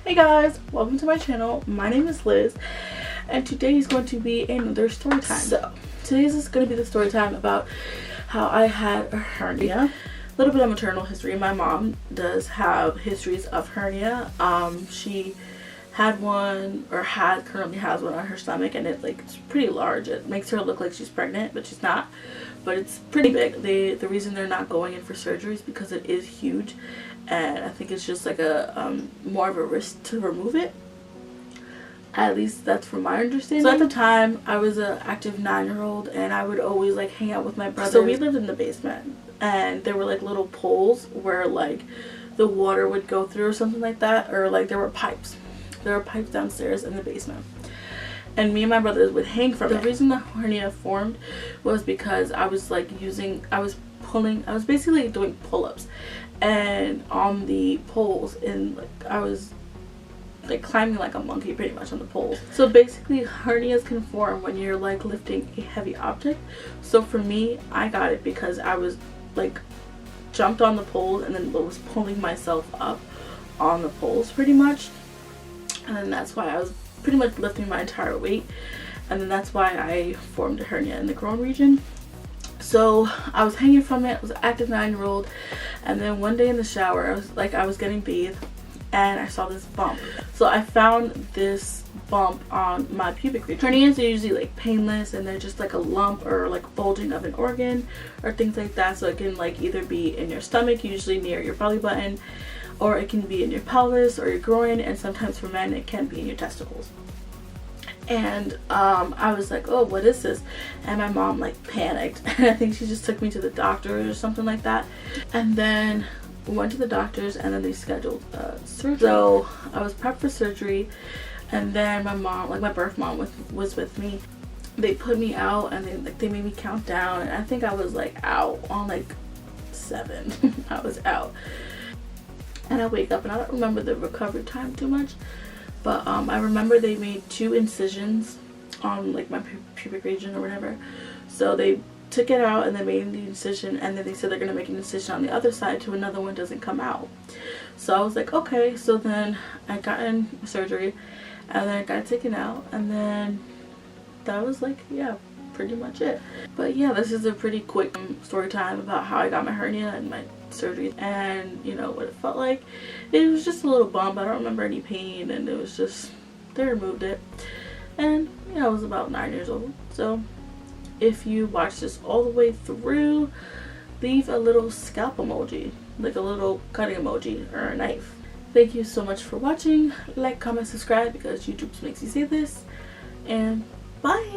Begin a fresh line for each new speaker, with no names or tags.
Hey guys, welcome to my channel. My name is Liz and today is going to be another story time. So today's is going to be the story time about how I had a hernia. A little bit of maternal history. My mom does have histories of hernia. She had one, or currently has one on her stomach, and it's pretty large. It makes her look like she's pregnant, but she's not. But it's pretty big. The reason they're not going in for surgery is because it is huge, and I think it's just like a more of a risk to remove it. At least that's from my understanding. So at the time, I was an active 9-year-old, and I would always like hang out with my brother. So we lived in the basement, and there were like little poles where like the water would go through or something like that, or like there were pipes. There were pipes downstairs in the basement, and me and my brothers would hang from it. The reason the hernia formed was because I was basically doing pull-ups and on the poles, and like I was like climbing like a monkey pretty much on the poles. So basically hernias can form when you're like lifting a heavy object. So for me, I got it because I was like jumped on the poles and then was pulling myself up on the poles pretty much. And then that's why I was pretty much lifting my entire weight, and then that's why I formed a hernia in the groin region. So I was hanging from it. I was an active 9-year-old, and then one day in the shower I was getting bathed, and I saw this bump. So I found this bump on my pubic region. Hernias are usually like painless, and they're just like a lump or like bulging of an organ or things like that. So it can like either be in your stomach, usually near your belly button, or it can be in your pelvis or your groin, and sometimes for men it can be in your testicles. And I was like, oh, what is this? And my mom like panicked, and I think she just took me to the doctor or something like that. And then we went to the doctors, and then they scheduled surgery. So I was prepped for surgery, and then my mom, like my birth mom, was with me. They put me out, and they made me count down, and I think I was like out on like 7. I was out. And I wake up, and I don't remember the recovery time too much, but I remember they made 2 incisions on like my pubic region or whatever. So they took it out and they made the incision, and then they said they're gonna make an incision on the other side so another one doesn't come out. So I was like, okay. So then I got in surgery, and then I got it taken out, and then that was like, yeah, pretty much it. But yeah, this is a pretty quick story time about how I got my hernia and my surgery, and you know what it felt like. It was just a little bump. I don't remember any pain, and it was just, they removed it, and you know, I was about 9 years old. So if you watch this all the way through, leave a little scalp emoji, like a little cutting emoji or a knife. Thank you so much for watching. Like, comment, subscribe, because YouTube makes you see this, and bye.